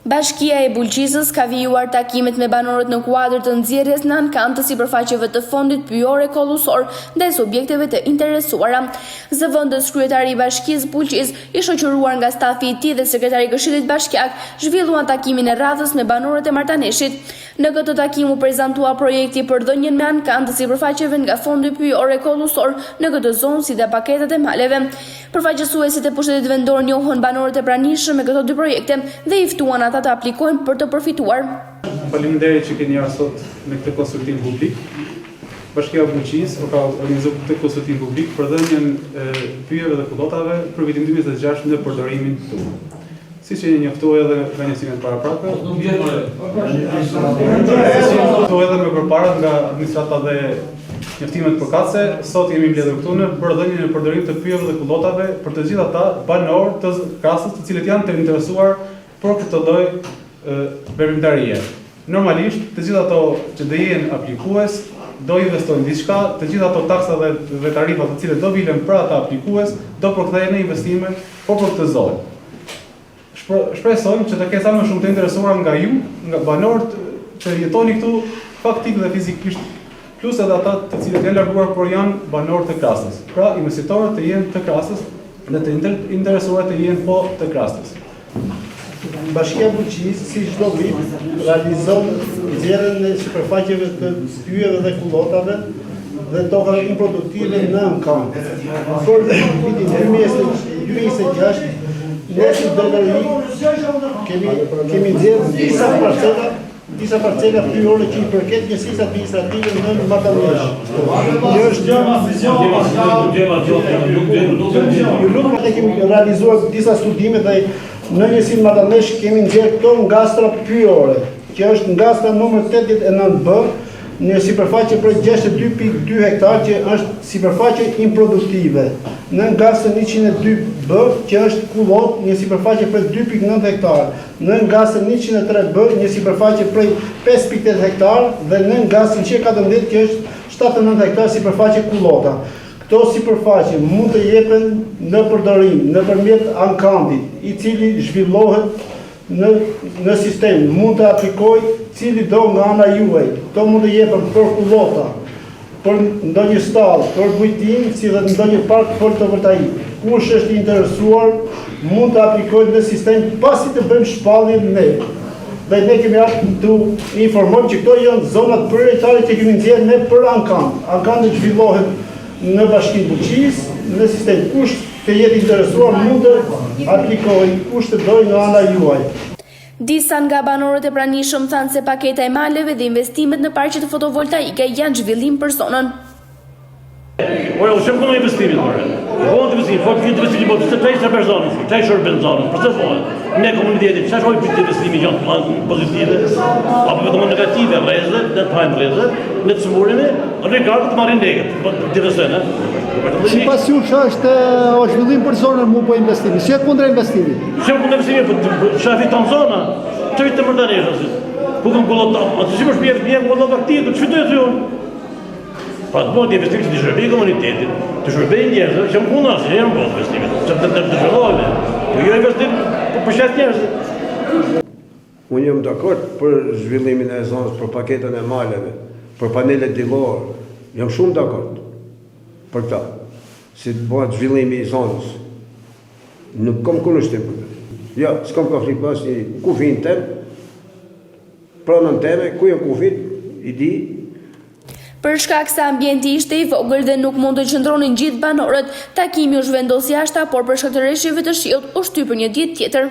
Bashkia e Bulqizës ka vijuar takimet me banorët në kuadër të nxjerrjes në ankam të sipërfaqeve të fondit pyjor kollusor ndaj subjekteve të interesuara. Zëvendës kryetari i Bashkisë Bulqiz, i shoqëruar nga stafi i tij dhe sekretari i Këshillit Bashkiak, zhvilluan takimin e radhës me banorët e Martaneshit. Në këtë takim u prezantua projekti për dhënien me ankam të sipërfaqeve nga fondi pyjor kollusor në këtë zonë si dhe paketet e maleve. Përfaqësuesit e pushtetit vendor njohën banorët e pranishëm me këto dy projekte dhe i ftuan ata të aplikojnë për të përfituar. Faleminderit që keni ardhur sot në këtë konsultim publik. Bashkia e Bulqizë ka organizuar këtë konsultim publik për dhënien pyjeve dhe kullotave për vitin 2026 në përdorimin tuaj. Siç e njoftuar edhe nga njësimet paraprake, njoftuar edhe më përpara nga administrata dhe njoftimet përkatëse, sot jemi mbledhur këtu në për dhënien e përdorimit të pyjeve dhe kullotave për të gjithë ata banorë të krasës të cilët janë të interesuar për këtë lloj veprimtarie. Normalisht, të gjithë ato që do jenë aplikues do investojnë diçka, të gjithë ato taksa dhe tarifa të cilët do vilen për ata aplikues do përkthehen në investime për këtë zonë. Shpresojmë që të ketë sa më shumë të interesuar nga ju, nga banorët që jetoni këtu faktik dhe fizikisht, plus edhe ata të cilët janë larguar por janë banorë të krasës. Pra, investitorët të jenë të krasës dhe të interesuar të jenë po të krasës. Bashkia Bulqizë, si çdo vit, realizon nxjerrjen e sipërfaqeve të pyjeve dhe kullotave dhe tokave improduktive në ankam. Për vitin 2026, ne si Dolari kemi nxjerrë disa parcela pyjore që i përket njësisë administrative në Martanesh. Ne kemi realizuar disa studime dhe në njësinë Martanesh kemi nxjerrë këto ngastra pyjore, që është ngastra numër 89B, në sipërfaqe për 62.2 hektar që është sipërfaqe improduktive. Në ngastrën 102B që është kullot, një sipërfaqe për 2.9 hektar. Në ngastrën 103B një sipërfaqe për 5.8 hektar dhe në ngastrën 114 që është 79 hektar sipërfaqe kullota. Këto sipërfaqe mund të jepen në përdorim nëpërmjet ankamit, i cili zhvillohet në sistem, mund të aplikoj cili do nga ana juaj. Këto mund të jepen për kullota, për ndonjë stallë, për bujtim, si dhe ndonjë park fotovoltaik. Kush është i interesuar, mund të aplikojë në sistem pasi të bëjmë shpalljen ne. Dhe ne kemi ardhur të informojmë që këto janë zonat prioritare që kemi nxjerrë ne për ankam. Ankami zhvillohet në Bashkinë Bulqizë, në sistem. Kush të jetë interesuar mund të aplikojë, kush të dojë nga ana juaj. Disa nga banorët e pranishëm thanë se paketa e maleve dhe investimet në parqet fotovoltaike janë zhvillim për zonën. Ora, u shumë kënë investimin, të investimin, fort këtë investimin, po të qaj për zonës, qaj shërben zonës, për të fojë, ne komunitetit, qaj shoj për të investimin janë planë pozitive, apo vetëm negative, rrezë, në të hajmë rrezë, në të sëmurime, regardë të marrin leget, të investojnë, Si pas ju që është zhvillim për zonën mu po investimi, si e kundra investimi? Si e kundra investimi, që e fiton zona, që e të Martaneshë, ku këmë kullot, atë si më shpjetë mjekë, kullot aktivë, të fitoj të jonë. Pra të bëjt investimi që të shërbej komunitetit, të shërbej njerëzë, që më kundra, që e më bëjt investimi, që të shërbojme, po jo investim për shetë njerëzë. Unë jam dakord për zhvillimin e zonës, për paketën e maleve, për panelet dilore, jam shumë dakord për këta, si të bëhet zhvillimi i zonës. Nuk kom kundërshtim për të. Ja, s'kom konflikt pas një kufin tem, pronën teme, ku jam kufit, i di. Për shkak se ambienti ishte i vogël dhe nuk mund të qëndronin gjithë banorët, takimi u zhvendos jashtë, por për shkak të rreshjeve të shiut u shtyp për një ditë tjetër.